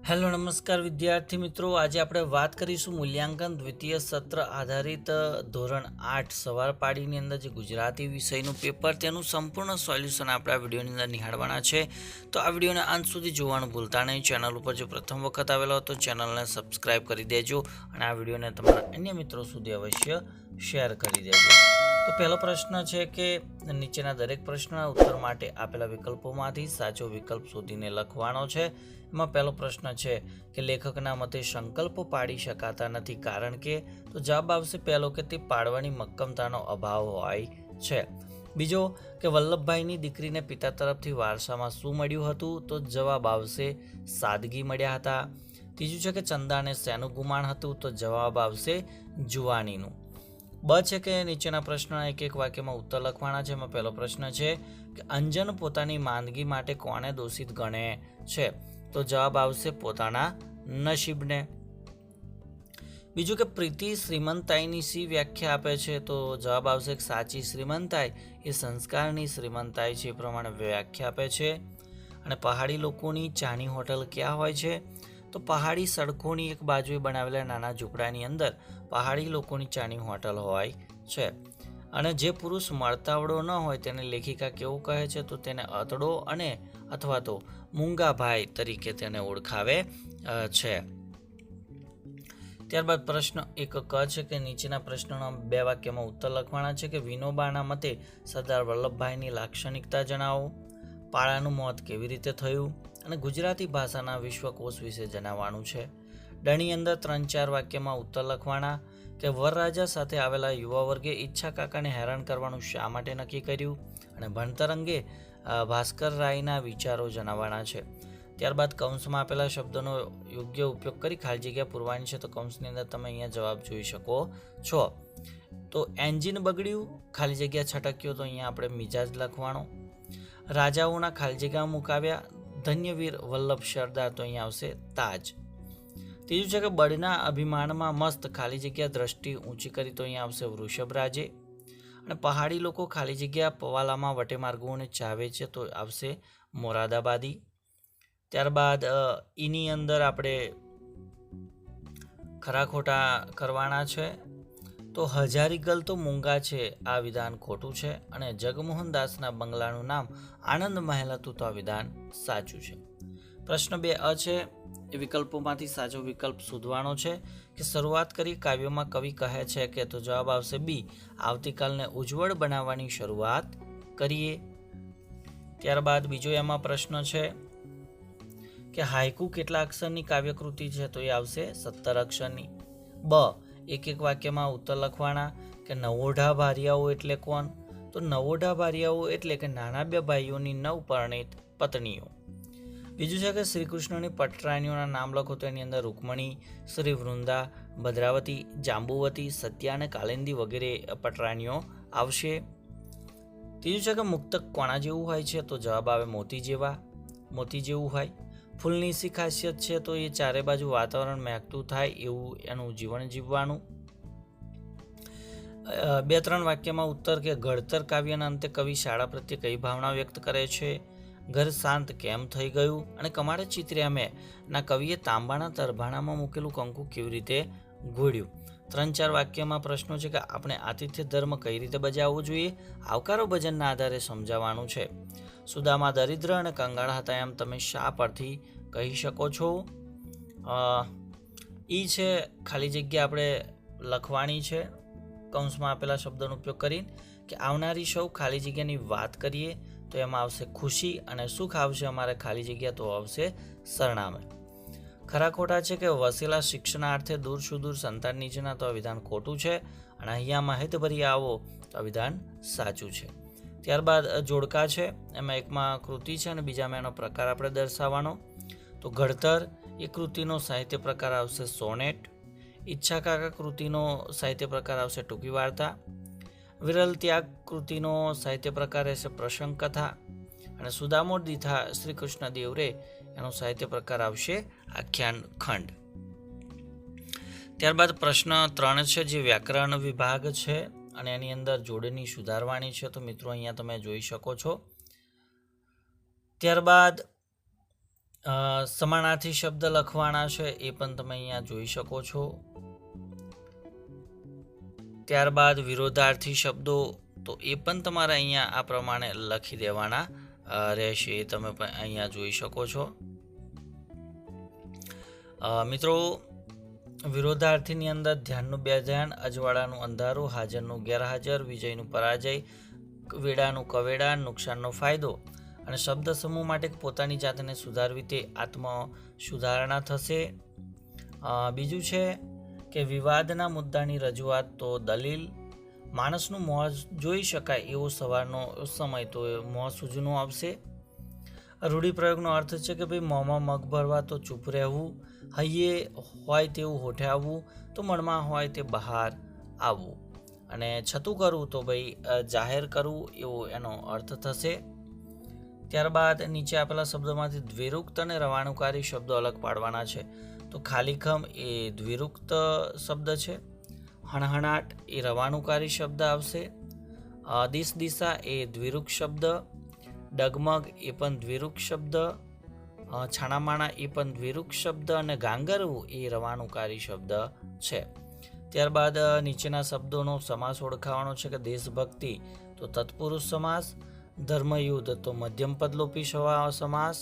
Hello નમસ્કાર વિદ્યાર્થી મિત્રો, આજે આપણે વાત કરીશું મૂલ્યાંકન દ્વિતીય સત્ર આધારિત ધોરણ 8 સવાર પાડીની અંદર જે ગુજરાતી વિષયનું પેપર તેનું સંપૂર્ણ સોલ્યુશન આપણે આ વિડીયોની અંદર નિહાળવાના છે. તો આ વિડીયોને અંત સુધી જોવાનું ભૂલતા નહીં. ચેનલ ઉપર જો પ્રથમ વખત આવેલો તો ચેનલને સબસ્ક્રાઈબ કરી દેજો અને આ વિડીયોને તમારા અન્ય મિત્રો સુધી અવશ્ય શેર કરી દેજો. તો પહેલો પ્રશ્ન છે કે નીચેના દરેક પ્રશ્નના ઉત્તર માટે આપેલા વિકલ્પોમાંથી સાચો વિકલ્પ શોધીને લખવાનો છે. એમાં પહેલો પ્રશ્ન છે કે લેખકના મતે સંકલ્પો પાડી શકાતા નથી કારણ કે, તો જવાબ આવશે પહેલો કે તે પાડવાની મક્કમતાનો અભાવ હોય છે. બીજો કે વલ્લભભાઈની દીકરીને પિતા તરફથી વારસામાં શું મળ્યું હતું, તો જવાબ આવશે સાદગી મળ્યા હતા. ત્રીજું છે કે ચંદાને શેનું ગુમાણ હતું, તો જવાબ આવશે જુવાનીનું. બ છે કે નીચેના પ્રશ્નના એક એક વાક્યમાં ઉત્તર લખવાના છે. એમાં પહેલો પ્રશ્ન છે કે અંજન પોતાની માંદગી માટે કોને દોષિત ગણે છે, તો જવાબ આવશે પોતાના નસીબને. બીજું કે પ્રીતિ શ્રીમંતાઈની શી વ્યાખ્યા આપે છે, તો જવાબ આવશે કે સાચી શ્રીમંતાઈ એ સંસ્કારની શ્રીમંતાઈ છે, એ પ્રમાણે વ્યાખ્યા આપે છે. અને પહાડી લોકોની ચાની હોટલ ક્યાં હોય છે, તો પહાડી સડકોની એક બાજુએ બનાવેલા નાના ઝૂંપડાની અંદર પહાડી લોકોની ચાની હોટલ હોય છે. અને જે પુરુષ મળતાવડો ન હોય તેને લેખિકા કેવું કહે છે, તો તેને અતડો અને અથવા તો મૂંગાભાઈ તરીકે તેને ઓળખાવે છે. ત્યારબાદ પ્રશ્ન એક ક છે કે નીચેના પ્રશ્નોના બે વાક્યમાં ઉત્તર લખવાના છે કે વિનોબાના મતે સરદાર વલ્લભભાઈની લાક્ષણિકતા જણાવો, પાળાનું મોત કેવી રીતે થયું અને ગુજરાતી ભાષાના વિશ્વકોશ વિશે જણાવવાનું છે. ડની અંદર 3-4 વાક્યમાં ઉત્તર લખવાના કે વરરાજા સાથે આવેલા યુવા વર્ગે ઈચ્છા કાકાને હેરાન કરવાનું શા માટે નક્કી કર્યું અને ભણતર અંગે ભાસ્કર રાયના વિચારો જણાવવાના છે. ત્યારબાદ કૌંસમાં આપેલા શબ્દોનો યોગ્ય ઉપયોગ કરી ખાલી જગ્યા પૂરવાની છે. તો કૌંસની અંદર તમે અહીંયા જવાબ જોઈ શકો છો. તો એન્જિન બગડ્યું, ખાલી જગ્યા છટક્યો, તો અહીંયા આપણે મિજાજ લખવાનો. રાજાઓના ખાલી જગ્યા મુકાવ્યા, ધન્યવીર વલ્લભ સરદાર, તો અહીંયા આવશે તાજ. ત્રીજું છે કે બળના અભિમાનમાં મસ્ત, ખાલી જગ્યા દ્રષ્ટિ ઊંચી કરી, તો અહીંયા આવશે વૃષભ રાજે. અને પહાડી લોકો ખાલી જગ્યા પવાલામાં વટેમાર્ગોને ચાવે છે, તો આવશે મોરાદાબાદી. ત્યારબાદ એની અંદર આપણે ખરા ખોટા કરવાના છે. તો હજારીગલ તો મૂંગા છે, આ વિધાન ખોટું છે. અને જગમોહન દાસના બંગલાનું નામ આનંદ મહેલ હતું, તો આ વિધાન સાચું છે. પ્રશ્ન 2 છે એ વિકલ્પોમાંથી સાચો વિકલ્પ શોધવાનો છે કે શરૂઆત કરી કાવ્યમાં કવિ કહે છે કે, તો જવાબ આવશે બી, આવતીકાલને ઉજ્જવળ બનાવવાની શરૂઆત કરીએ. ત્યારબાદ બીજો એમાં પ્રશ્ન છે કે હાઇકુ કેટલા અક્ષરની કાવ્યકૃતિ છે, તો એ આવશે 17 અક્ષરની. બ એક એક વાક્યમાં ઉત્તર લખવાના કે નવોઢા ભારિયાઓ એટલે કોણ, તો નવોઢા ભારિયાઓ એટલે કે નાના બે ભાઈઓની નવપરણિત પત્નીઓ. બીજું છે કે શ્રી કૃષ્ણની પટરાણીઓના નામ લખો, તો એની અંદર રૂકમણી, શ્રી વૃંદા, ભદ્રાવતી, જાંબુવતી, સત્યા અને કાલિંદી વગેરે પટરાણીઓ આવશે. ત્રીજું છે કે મુક્તક કોણા જેવું હોય છે, તો જવાબ આવે મોતી જેવું હોય. ફૂલની શી ખાસિયત છે, તો એ ચારે બાજુ વાતાવરણ મહેકતું થાય એવું એનું જીવન જીવવાનું. 2-3 વાક્યમાં ઉત્તર કે ઘડતર કાવ્યના અંતે કવિ શાળા પ્રત્યે કઈ ભાવના વ્યક્ત કરે છે, ઘર શાંત કેમ થઈ ગયું અને કમાડે ચિત્ર્યા મેં ના કવિએ તાંબાના તરભાણામાં મૂકેલું કંકુ કેવી રીતે ઘોડ્યું. 3-4 વાક્યમાં પ્રશ્નો છે કે આપણે આતિથ્ય ધર્મ કઈ રીતે બજાવવો જોઈએ, આવકારો ભજનના આધારે સમજાવવાનું છે. સુદામા દરિદ્ર અને કંગાળ હતા એમ તમે શા પરથી કહી શકો છો. ઈ છે ખાલી જગ્યા આપણે લખવાની છે કૌંસમાં આપેલા શબ્દોનો ઉપયોગ કરીને કે આવનારી સૌ ખાલી જગ્યાની વાત કરીએ, તો એમાં આવશે ખુશી અને સુખ આવશે અમારે ખાલી જગ્યા, તો આવશે સરનામે. ખરા ખોટા છે કે વસેલા શિક્ષણાર્થે દૂર સુદૂર સંતાન નીચેના, તો આ વિધાન ખોટું છે. અને અહીંયા માહિતભરી આવો, તો આ વિધાન સાચું છે. ત્યારબાદ જોડકા છે, એમાં એકમાં કૃતિ છે અને બીજામાં એનો પ્રકાર આપણે દર્શાવવાનો. તો ઘડતર એ કૃતિનો સાહિત્ય પ્રકાર આવશે સોનેટ. ઈચ્છા કાકા કૃતિનો સાહિત્ય પ્રકાર આવશે ટૂંકી વાર્તા. વિરલ ત્યાગ કૃતિનો સાહિત્ય પ્રકાર રહેશે પ્રસંગ કથા. અને સુદામોર દીથા શ્રી કૃષ્ણ દેવ રે એનો સાહિત્ય પ્રકાર આવશે આખ્યાન ખંડ. ત્યારબાદ પ્રશ્ન 3 છે જે વ્યાકરણ વિભાગ છે અને એની અંદર જોડણી સુધારવાની છે, તો મિત્રો અહીંયા તમે જોઈ શકો છો. ત્યારબાદ સમાનાર્થી શબ્દ લખવાના છે, એ પણ તમે અહીંયા જોઈ શકો છો. ત્યારબાદ વિરોધાર્થી શબ્દો, તો એ પણ તમારે અહીંયા આ પ્રમાણે લખી દેવાના રહેશે, એ તમે પણ અહીંયા જોઈ શકો છો. મિત્રો, વિરોધાર્થીની અંદર ધ્યાનનું બેધ્યાન, અજવાળાનું અંધારું, હાજરનું ગેરહાજર, વિજયનું પરાજય, વેડાનું કવેડા, નુકસાનનો ફાયદો અને શબ્દ સમૂહ માટે પોતાની જાતને સુધારવી તે આત્મ સુધારણા થશે. બીજું છે કે વિવાદના મુદ્દાની રજૂઆત, તો દલીલ, માણસનું મોં જોઈ શકાય એવો સવારનો સમય, તો મોં સૂજનું આવશે. રૂઢિપ્રયોગનો અર્થ છે કે ભાઈ મોંમાં મગ ભરવા, તો ચૂપ રહેવું, હૈયે હોય તેવું હોઠે આવવું, તો મનમાં હોય તે બહાર આવવું, અને છતું કરવું, તો ભાઈ જાહેર કરવું, એવો એનો અર્થ થશે. ત્યારબાદ નીચે આપેલા શબ્દોમાંથી દ્વિરુક્ત અને રવાણુકારી શબ્દો અલગ પાડવાના છે. તો ખાલીખમ એ દ્વિરુક્ત શબ્દ છે, હણહણાટ એ રવાણુકારી શબ્દ આવશે, દિશ દિશા એ દ્વિરુક્ત શબ્દ, ડગમગ એ પણ દ્વિરુક્ત શબ્દ, છાણામાણા એ પણ દ્વિરુક્ત શબ્દ, અને ગાંગરવું એ રવાણુકારી શબ્દ છે. ત્યારબાદ નીચેના શબ્દોનો સમાસ ઓળખાવાનો છે કે દેશભક્તિ તો તત્પુરુષ સમાસ, ધર્મયુદ્ધ તો મધ્યમ પદલોપી સમાસ,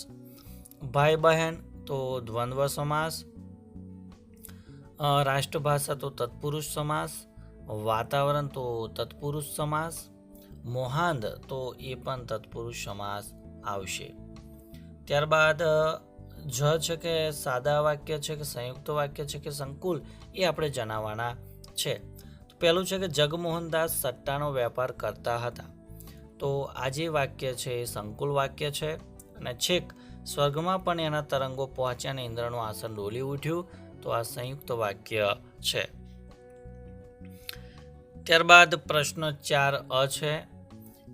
ભાઈ બહેન તો દ્વંદ્વ સમાસ, રાષ્ટ્રભાષા તો તત્પુરુષ સમાસ, વાતાવરણ તો તત્પુરુષ સમાસ, મોહાંદ તો એ પણ તત્પુરુષ સમાસ આવશે. ત્યારબાદ જ છે કે સાદા વાક્ય છે કે સંયુક્ત વાક્ય છે કે સંકુલ, એ આપણે જણાવવાના છે. પહેલું છે કે જગમોહનદાસ સટ્ટાનો વેપાર કરતા હતા, તો આ જે વાક્ય છે એ સંકુલ વાક્ય છે. અને છેક સ્વર્ગમાં પણ એના તરંગો પહોંચ્યા અને ઇન્દ્રનું આસન ડોલી ઉઠ્યું, તો આ સંયુક્ત વાક્ય છે. ત્યારબાદ પ્રશ્ન 4 છે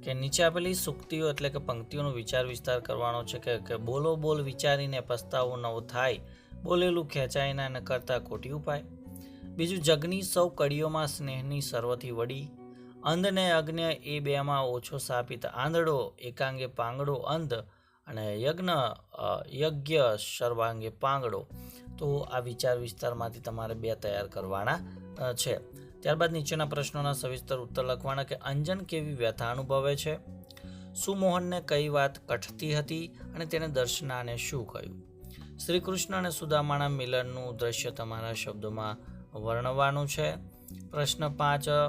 કે નીચે આપેલી સૂક્તિઓ એટલે કે પંક્તિઓનો વિચાર વિસ્તાર કરવાનો છે કે બોલો બોલ વિચારીને પસ્તાવો નવો થાય, બોલેલું ખેંચાય ના કરતા ખોટી ઉપાય. બીજું, જગની સૌ કડીઓમાં સ્નેહની સર્વથી વડી, અંધ ને અજ્ઞ એ બેમાં ઓછો સાપિત, આંધળો એકાંગે પાંગડો અંધ, અને યજ્ઞ સર્વાંગે પાંગડો. તો આ વિચાર વિસ્તારમાંથી તમારે 2 તૈયાર કરવાના છે. ત્યારબાદ નીચેના પ્રશ્નોના સવિસ્તર ઉત્તર લખવાના કે અંજન કેવી વ્યથા અનુભવે છે, સુમોહનને કઈ વાત કઠતી હતી અને તેને દર્શનાને શું કહ્યું. શ્રી કૃષ્ણ અને સુદામાના મિલનનું દ્રશ્ય તમારા શબ્દોમાં વર્ણવવાનું છે. પ્રશ્ન 5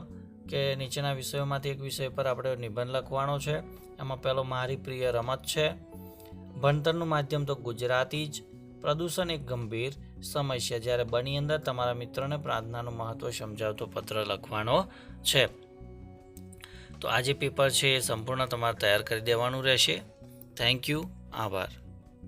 કે નીચેના વિષયોમાંથી એક વિષય પર આપણે નિબંધ લખવાનો છે. એમાં પહેલો મારી પ્રિય રમત છે, ભણતરનું માધ્યમ તો ગુજરાતી જ, પ્રદૂષણ એક ગંભીર સમસ્યા, જ્યારે બની અંદર તમારા મિત્રોને પ્રાર્થનાનું મહત્વ સમજાવતો પત્ર લખવાનો છે. તો આ જે પેપર છે એ સંપૂર્ણ તમારે તૈયાર કરી દેવાનું રહેશે. થેન્ક યુ, આભાર.